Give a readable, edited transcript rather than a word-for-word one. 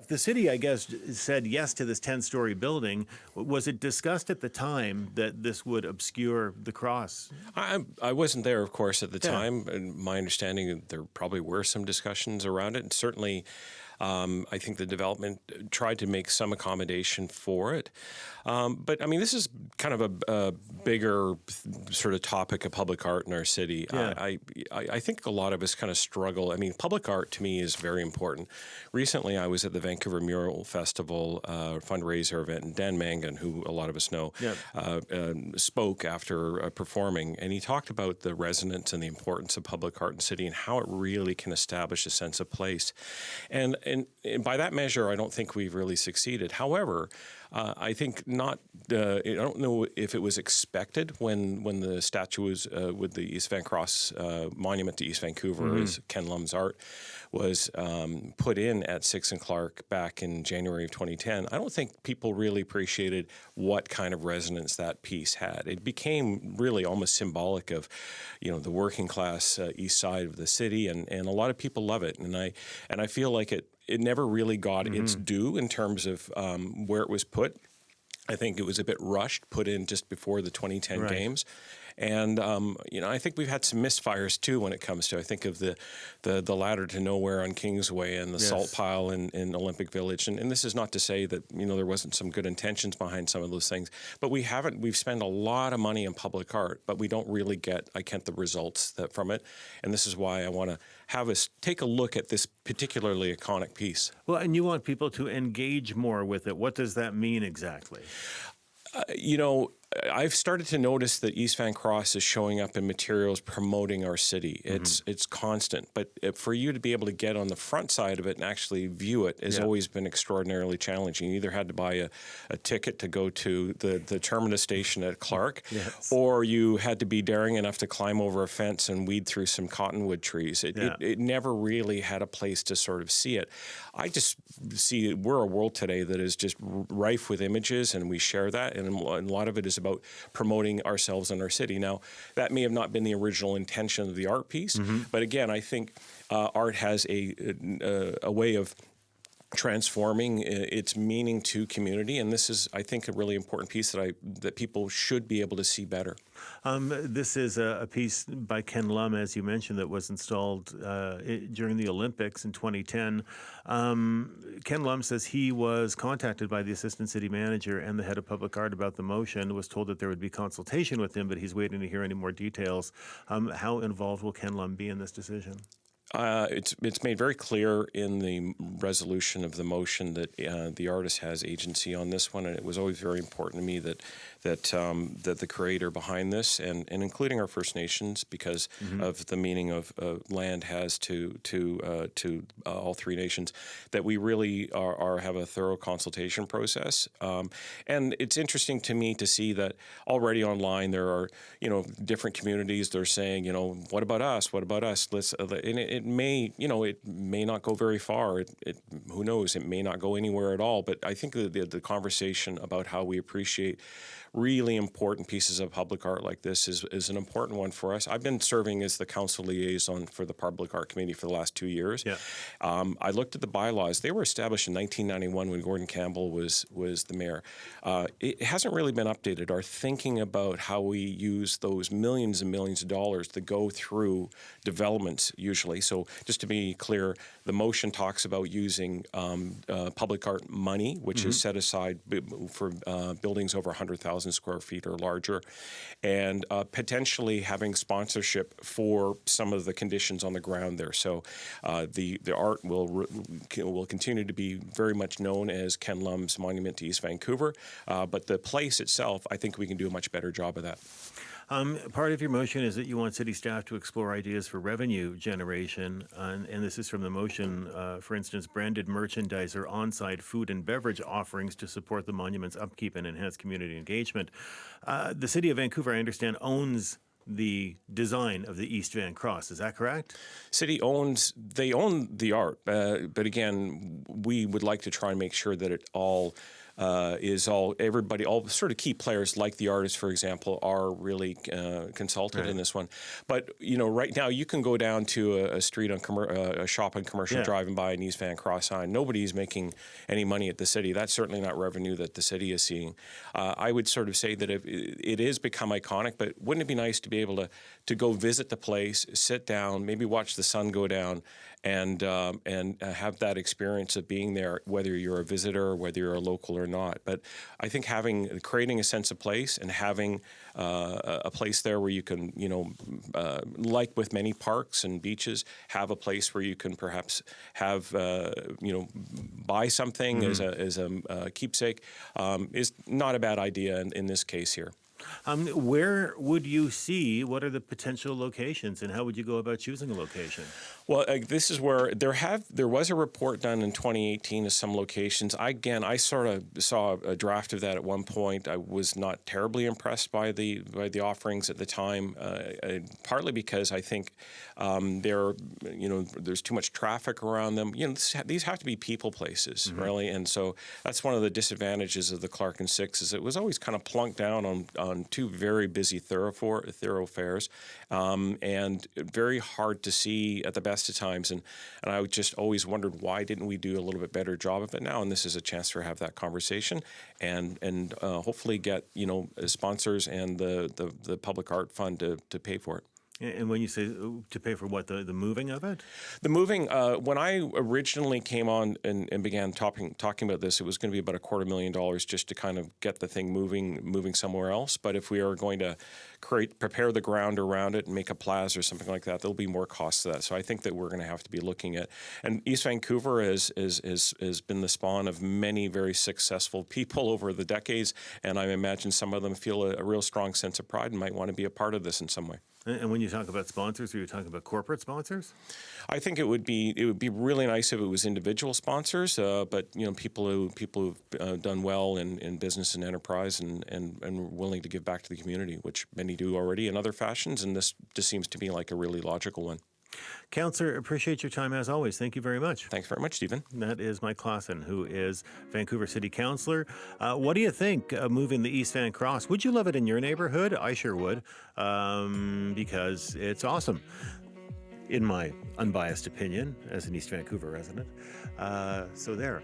the city, I guess, said yes to this 10-story building. Was it discussed at the time that this would obscure the cross? I wasn't there, of course, at the time. And my understanding, there probably were some discussions around it. And certainly, I think the development tried to make some accommodation for it. But I mean, this is kind of a bigger sort of topic of public art in our city. Yeah. I think a lot of us kind of struggle. I mean, public art to me is very important. Recently, I was at the Vancouver Mural Festival fundraiser event, and Dan Mangan, who a lot of us know, spoke after performing, and he talked about the resonance and the importance of public art in the city and how it really can establish a sense of place. And by that measure, I don't think we've really succeeded. However, I think not. I don't know if it was expected when the statue was with the East Van Cross monument to East Vancouver, as Ken Lum's art, was put in at 6 and Clark back in January of 2010. I don't think people really appreciated what kind of resonance that piece had. It became really almost symbolic of, the working class east side of the city, and a lot of people love it. And I feel like it never really got its due in terms of where it was put. I think it was a bit rushed, put in just before the 2010 games. And, I think we've had some misfires, too, when it comes to, I think of the ladder to nowhere on Kingsway and the salt pile in Olympic Village. And this is not to say that, there wasn't some good intentions behind some of those things. But we've spent a lot of money on public art, but we don't really get, the results from it. And this is why I want to have us take a look at this particularly iconic piece. Well, and you want people to engage more with it. What does that mean exactly? I've started to notice that East Van Cross is showing up in materials promoting our city. It's constant, but for you to be able to get on the front side of it and actually view it has always been extraordinarily challenging. You either had to buy a ticket to go to the terminus station at Clark, or you had to be daring enough to climb over a fence and weed through some cottonwood trees. It never really had a place to sort of see it. I just see we're a world today that is just rife with images, and we share that, and a lot of it is about promoting ourselves and our city. Now, that may have not been the original intention of the art piece, but again, I think art has a way of transforming its meaning to community, and this is, I think, a really important piece that people should be able to see better. This is a piece by Ken Lum, as you mentioned, that was installed during the Olympics in 2010. Ken Lum says he was contacted by the assistant city manager and the head of public art about the motion, was told that there would be consultation with him, but he's waiting to hear any more details. How involved will Ken Lum be in this decision? It's made very clear in the resolution of the motion that the artist has agency on this one, and it was always very important to me that the creator behind this, and including our First Nations, because of the meaning of land has to all three nations, that we really have a thorough consultation process. And it's interesting to me to see that already online there are different communities. They're saying what about us? What about us? It may not go very far. Who knows? It may not go anywhere at all. But I think the conversation about how we appreciate really important pieces of public art like this is an important one for us. I've been serving as the council liaison for the Public Art Committee for the last 2 years. I looked at the bylaws. They were established in 1991 when Gordon Campbell was the mayor. It hasn't really been updated. Our thinking about how we use those millions and millions of dollars to go through developments usually. So just to be clear, the motion talks about using public art money, which is set aside for buildings over 100,000 square feet or larger, and potentially having sponsorship for some of the conditions on the ground there. So the art will continue to be very much known as Ken Lum's Monument to East Vancouver, but the place itself, I think we can do a much better job of that. Part of your motion is that you want city staff to explore ideas for revenue generation, and this is from the motion, for instance, branded merchandise or on-site food and beverage offerings to support the monument's upkeep and enhance community engagement. The city of Vancouver, I understand, owns the design of the East Van Cross. Is that correct? City own the art, but again, we would like to try and make sure that it all all sort of key players like the artists, for example, are really consulted in this one. But right now you can go down to a street on a shop on Commercial Drive and buy an East Van Cross sign. Nobody's making any money at the city. That's certainly not revenue that the city is seeing. I would sort of say that it is become iconic, but wouldn't it be nice to be able to go visit the place, sit down, maybe watch the sun go down, and have that experience of being there, whether you're a visitor or whether you're a local or not. But I think creating a sense of place and having a place there where you can, like with many parks and beaches, have a place where you can perhaps have, buy something as a keepsake is not a bad idea in this case here. Where would you see, what are the potential locations, and how would you go about choosing a location? Well, this is where there was a report done in 2018 of some locations. I sort of saw a draft of that at one point. I was not terribly impressed by the offerings at the time, partly because I think there's too much traffic around them. These have to be people places, really, and so that's one of the disadvantages of the Clark and Six is it was always kind of plunked down on two very busy thoroughfares, and very hard to see at the best of times. And I just always wondered, why didn't we do a little bit better job of it now? And this is a chance to have that conversation and hopefully get sponsors and the Public Art Fund to pay for it. And when you say to pay for what, the moving of it? The moving, when I originally came on and began talking about this, it was going to be about $250,000 just to kind of get the thing moving somewhere else. But if we are going to prepare the ground around it and make a plaza or something like that, there'll be more costs to that. So I think that we're going to have to be looking at, and East Vancouver has been the spawn of many very successful people over the decades, and I imagine some of them feel a real strong sense of pride and might want to be a part of this in some way. And when you talk about sponsors, are you talking about corporate sponsors? I think it would be really nice if it was individual sponsors, but people who've done well in business and enterprise and willing to give back to the community, which many do already in other fashions, and this just seems to me like a really logical one. Councillor, appreciate your time as always. Thank you very much. Thanks very much, Stephen. That is Mike Klassen, who is Vancouver City Councillor. What do you think of moving the East Van Cross? Would you love it in your neighborhood? I sure would, because it's awesome, in my unbiased opinion, as an East Vancouver resident. So there.